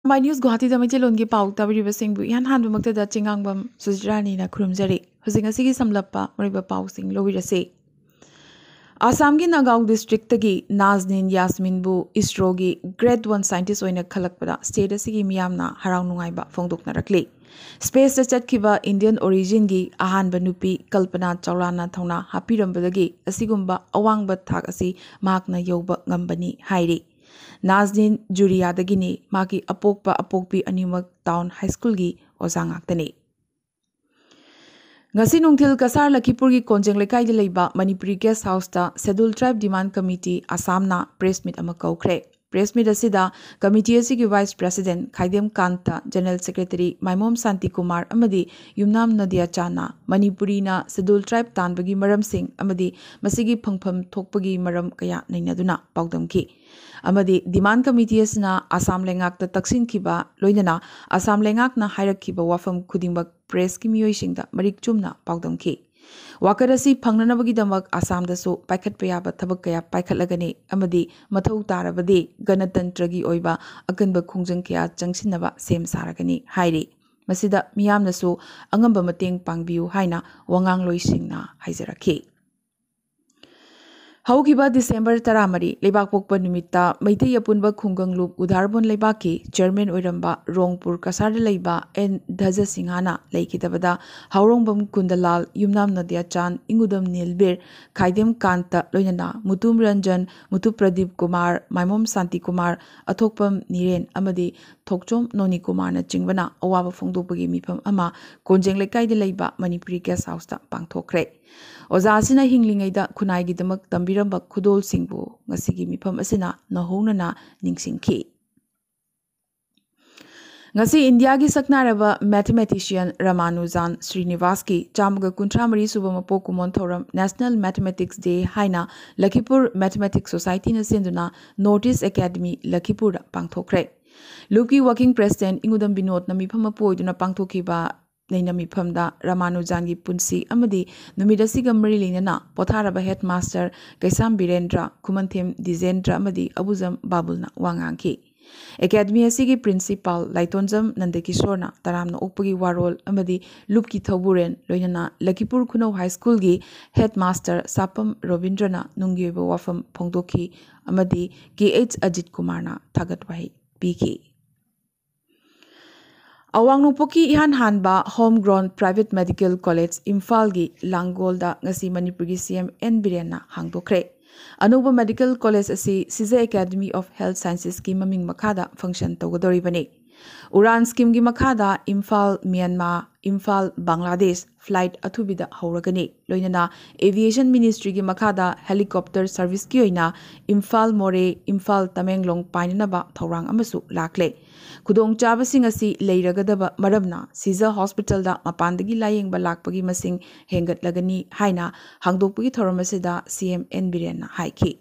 My news Guwahati da Maitilon gi pau tabiriba singbu ihan hanbu maktada chingangbam Sujrani na khurumjari hujing asigi samlappa mariba pau sing lowirase Assam gi Nagaon district gi Nazneen Yasmin bu ISRO gi grade 1 scientist oina khalakpada state asigi miyamna harau nungaiba phongdokna rakli space ta chatkiba Indian origin gi ahanba nupi Kalpana Chawlana thona hapirambadagi asigumba awangba thak asi mahakna yoba ngambani hairi Nazneen Juriyadagini maki apokpi animak town high school gi ozangaktani ngasi nungthil kasar Lakipur gi konjeng lekai de leiba Manipuri guest house ta scheduled tribe demand committee Assam na press meet ama kaukre press meet asida committee asigi vice president Khaidem Kanta general secretary Maimom Santi Kumar amadi Yumnam Nadia Chana Manipuri na scheduled tribe tanbagi maram sing amadi masigi phangpham thokpagi maram kaya nainaduna paudamki amadi demand committee asna Assam lengak ta taksin khiba loinana Assam lengak na hairak khiba wafam khudingbak press ki miyoi singda marik chumna paudamki wakarasi phangnanabagi damak Assam dasu paikhat payaba thabak kaya paikhatlagani amadi mathau tarabadi ganatantra gi oiba akanba khungjang kya changsinaba sem saragani hairi masida miyamnasu angamba mateng pangbiu haina wangang loisingna haijarakhi Haukiba December taramari lebak pokpa numita Maitai apunba khungangluk Udharbon lebaki chairman oiramba Rongpur kasar leiba N Dhaja Singhana leikidabada Haurongbam Kundalal Yumnam Nadia Chan Ingudam Nilbir Khaidem Kanta loinana Mutum Ranjan Mutu Pradeep Kumar Maimom Santi Kumar Athokpam Niren amadi Thokchom Noni Kumar na chingwana awaba phongdokpagi mifam ama konjeng lekai de leiba Manipuri guest house ta pangthokre Oza asina hinglingaida khunai gi damak tambiramba khudol singbu ngasigi mifam asina nahonana ningsingki ngasi India gi saknaraba mathematician Ramanujan Srinivas ki chamga kuntramari subama pokumon thoram National Mathematics Day haina Lakipur Mathematics Society na sinduna Notice Academy Lakipur pangthokre Luki working president Ingudam Binod na mifam apoiduna pangthokiba Nainami Pamda Ramanujangi Punsi Amadi Numidasi Gamari Linana Potharaba Headmaster Kaisam Birendra Kumanthim Dizendra Amadi Abuzam Babulna Wanganki Academy Asigi Principal Laitonjam Nandekishorna Taramna Ukpagi Warol Amadi Lupki Thoburen Loinana Lakipur Kuno High School gi Headmaster Sapam Robindrana Nungyeba Wafam Pongdoki Amadi KH Ajit Kumarna Thagatwahi Piki Awang Nungpoki ihan hanba homegrown private medical college Imphal gi Langolda ngasi Manipuri CM N Birena hangdokre Anuba medical college asi Siza Academy of Health Sciences ki maming makhada function tawgadoribani Uran scheme gi makhada Imphal Myanmar Imphal Bangladesh flight athubida hauragani loinana aviation ministry gi makhada helicopter service ki oina Imphal More Imphal Tamenglong painanaba thorang amasu lakle Kudong chabasing asi leiragadaba maramna Siza Hospital da mapandagi layengba lakpagi masing hengat lagani haina hangdokpagi thoramasida CM N Birena haiki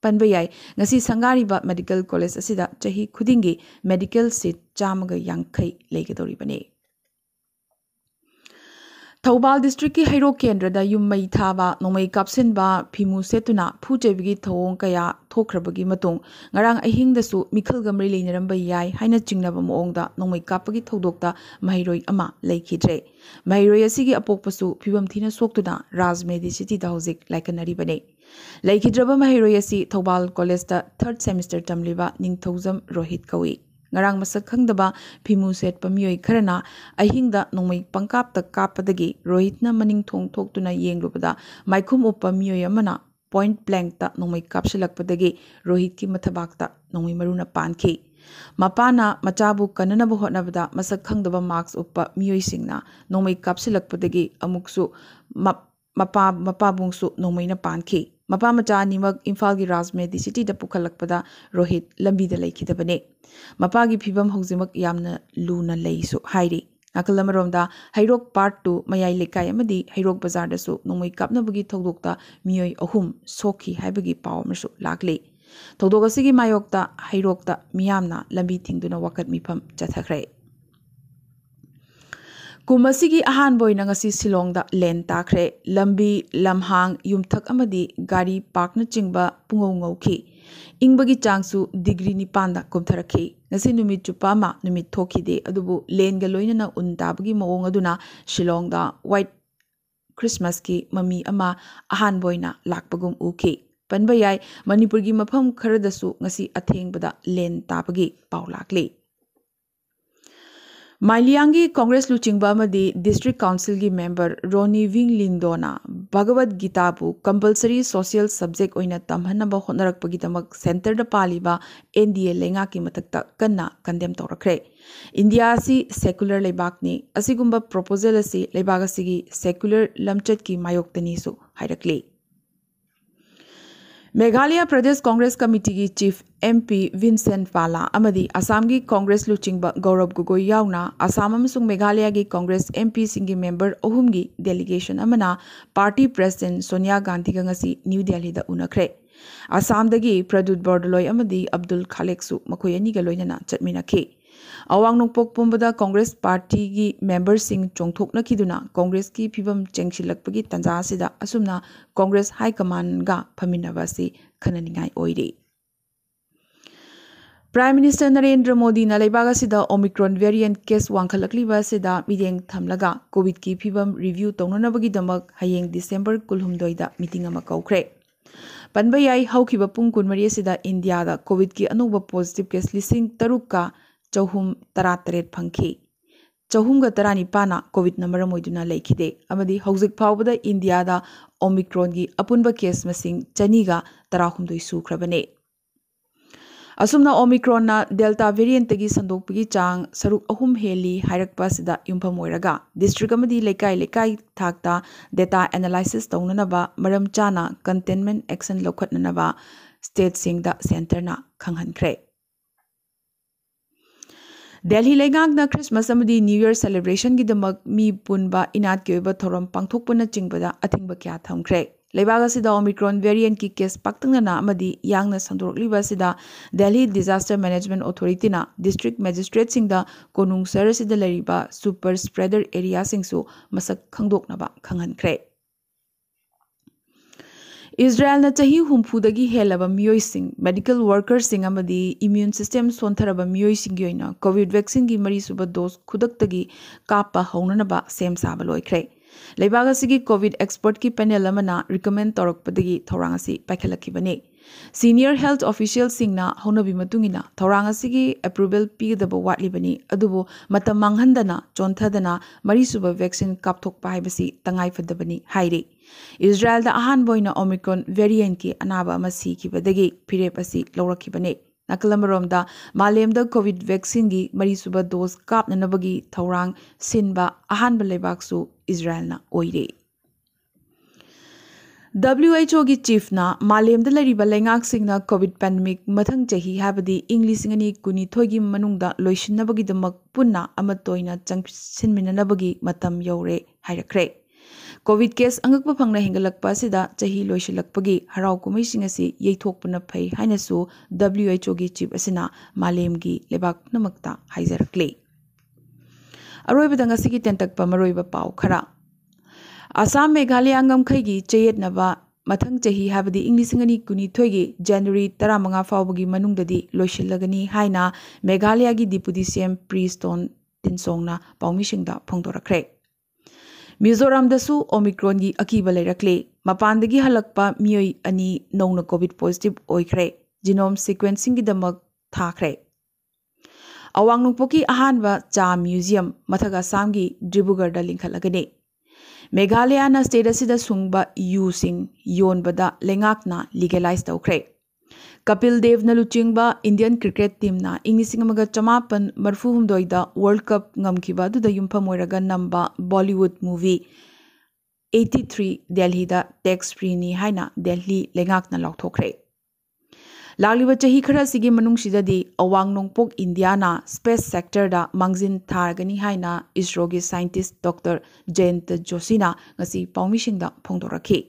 Panbayai ngasi sangariba medical college asida chahi khudingi medical seat chamaga yangkai leigadoribane Thobal district ki Hairo Kendra da yummai thaba nomai kapsinba phimu setuna phujebigi thong kaya thokrabagi matung ngarang ahing dasu mikhal gamri leinaramba yai haina chingnaba moongda nomai kapagi thodokta mahiroi ama leikidre mahiroi asigi apokpasu phibam thina soktuna Rajmedi city da hojik laikanari bane leikidraba mahiroi asi Thobal college da 3rd semester tamliba ningthojam Rohit kawi Ngarang masak khangdaba phimu set pamiyoi kharana ahingda nongmai pangkapta kapadagi Rohitna maning thong thoktuna yenglubada maikhum uppa miyoi amana point blank ta nongmai kapsilakpadagi Rohit ki mathabakta nongmai maruna panki mapana machabu kananabu hotnabada masak khangdaba marks uppa miyoi singna nongmai kapsilakpadagi amuksu mapabungsu nongmai na panki Mapa macha nimak Imphal gi Rajmedi city da pukhalakpada Rohit lambi da leikidabane Mapa gi phibam haujimak yamna luna leisu hairi Nakalamaromda Hairok part 2 mayai lekai amadi Hairok bazar da su nongmai kapnabagi thodokta miyoi ahum sokhi haibagi paw amasu lakle thodok asigi mayokta Hairokta miyamna lambi thingduna wakat mifam chathakre Kumasigi ahan boy na ngasi Silongda len takre lambi lamhang yumthak amadi gari park na chingba pungau ngauki इंबगी चांगसु degree 9 कुमथरखी ngasi numit chupama numit thokide adubu lenga loinana undabagi mawong aduna shillongda white Christmas ki mami ama ahan boina lakpagum uki panbayai Manipur gi mafam kharadasu ngasi athengbada len tabagi paulakli Mailiangi Congress Luchingba Madi District Council gi member Ronnie Wing Lingdona Bhagavad Gita bu compulsory social subject oina tamhanaba honarakpagi damak center da paliba NDA lenga ki matakta kanna condemn torakre India si secular lebakni asigumba proposal asi lebak asigi secular lamchat ki mayoktani su hairakli Meghalaya Pradesh Congress Committee ki Chief MP Vincent Pala amadi Assam gi Congress Luchingba Gaurav Gogoi yauna Assam amasung Meghalaya gi Congress MP singi member ohum gi delegation amana party president Sonia Gandhi ga ngasi New Delhi da unakre Assam dagi Pradut Bordoloi amadi Abdul Khalik su makoi ani ga loinana chatminakhi Awang nokpok pumbada Congress Party gi members sing chongthokna khiduna Congress ki phibam chengsilakpagi tanja sida asumna Congress High Command ga phaminaba si khananingai oiri Prime Minister Narendra Modi na leibaga sida Omicron variant case wangkhalakliba sida mideng thamlaga COVID ki phibam review tongnanabagi damak hayeng December 12 da meeting ama kaukre Panbayai haukiba pung 13 sida India da COVID ki anuba positive case lising tarukka Chahum Taratret Pankhi. Chahum ga Tarani Pana COVID number Moiduna Lakide. Amadi Hauzik Pawbada India da Omicron gi Apunba case masing Chaniga Tarahumdui Sukrabane. Asumna Omicron na Delta variant gi Sandokpagi Chang Saruk Ahum Heli Hairakpa Sida Yumpa Moiraga. District Amadi Lekai Thakta data analysis Taunanaba Maram Chana containment action Lokatnanaba state sing da center na Khanghankre. Delhi Legangna Christmas amadi New Year celebration gi damak mi punba inat ki oiba thoram pangthokpana chingbada athingba kya thamkre Leibaga sida Omicron variant ki case paktangna amadi yangna sandorokliba sida Delhi Disaster Management Authority na district magistrate singda konung sar sida lariba super spreader area singsu masak khangdoknaba khanghankre Israel na chahi humphudagi helaba miyoi sing medical workers sing amadi immune system sontharaba miyoi sing yoina COVID vaccine gi mari suba dose khudaktagi kapa haunanaba sem saba loikre leibaga sigi COVID expert ki panel amana recommend torokpadagi thorangasi paikhalakibane senior health official singna haunabi matungina thorangasi approval pigdaba watlibani adubo matam manghandana chonthadana mari suba vaccine kapthokpa haibasi tangai fadabani haire Israel da ahan boina Omicron variant ki anaba amasi kibadagi pirep asi lawrakibane nakalamrom da malem da COVID vaccine gi mari suba dose kapnanabagi thorang sinba ahan balebaksu Israel na oire WHO gi chief na malem da lariba lengak singna COVID pandemic mathang chahi habadi English ngani kuni thogi manungda loishinnabagi damak punna amatoina changsinminanabagi matam yore hairakre COVID case angakpa phangna hingalakpa sida chahi loisilakpagi harau kumai singasi yeithokpana phai hainasu WHO gi chief asina malem gi lebak namakta haijarakle aroiba dangasi gi tentakpa maroiba pau khara Assam Meghalaya ngam khai gi cheyetnaba mathang chahi habadi English ngani kuni thoigi January 15 fawbagi manungdadi loisilagani haina Meghalaya gi deputy CM Preston Tinsongna pawmisingda phongdorakre Mizoram dasu Omicron gi akiba leirakle mapandagi halakpa miyoi ani nongna COVID positive oikre genome sequencing gi damak thakre Awang nungpoki ahanba cha museum mathaga samgi Dribugar da linkhalagane Meghalaya na state asida sungba using yonbada lengakna legalize tawkre Kapil Dev na luchingba Indian cricket team na English amaga chamapan marfuhumdoi da World Cup ngamkiba du da yumpa moiraga namba Bollywood movie 83 Delhi da tax free ni haina Delhi lengak na lokthokre Lagliba chahi khara sigi manung sidadi awang nongpok India na space sector da mangjin thargani haina ISRO gi scientist Dr. Jayant Joshi na ngasi pawmising da phongdorakhi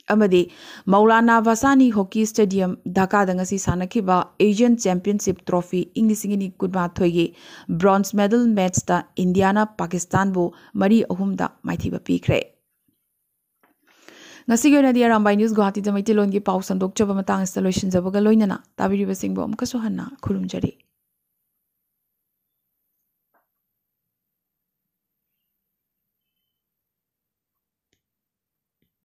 amadi Maulana Vasani Hockey Stadium Dhaka da ngasi sanakiba Asian Championship Trophy Inglisingini kudma thoigi bronze medal match da India na Pakistan bu mari ahum da maithiba pikre ngasi ge na di arambai news guwahati da maitilon gi pau sandok chaba matang sta loisin jabaga loinana tabiri basingbo amkaso hanna khurumjari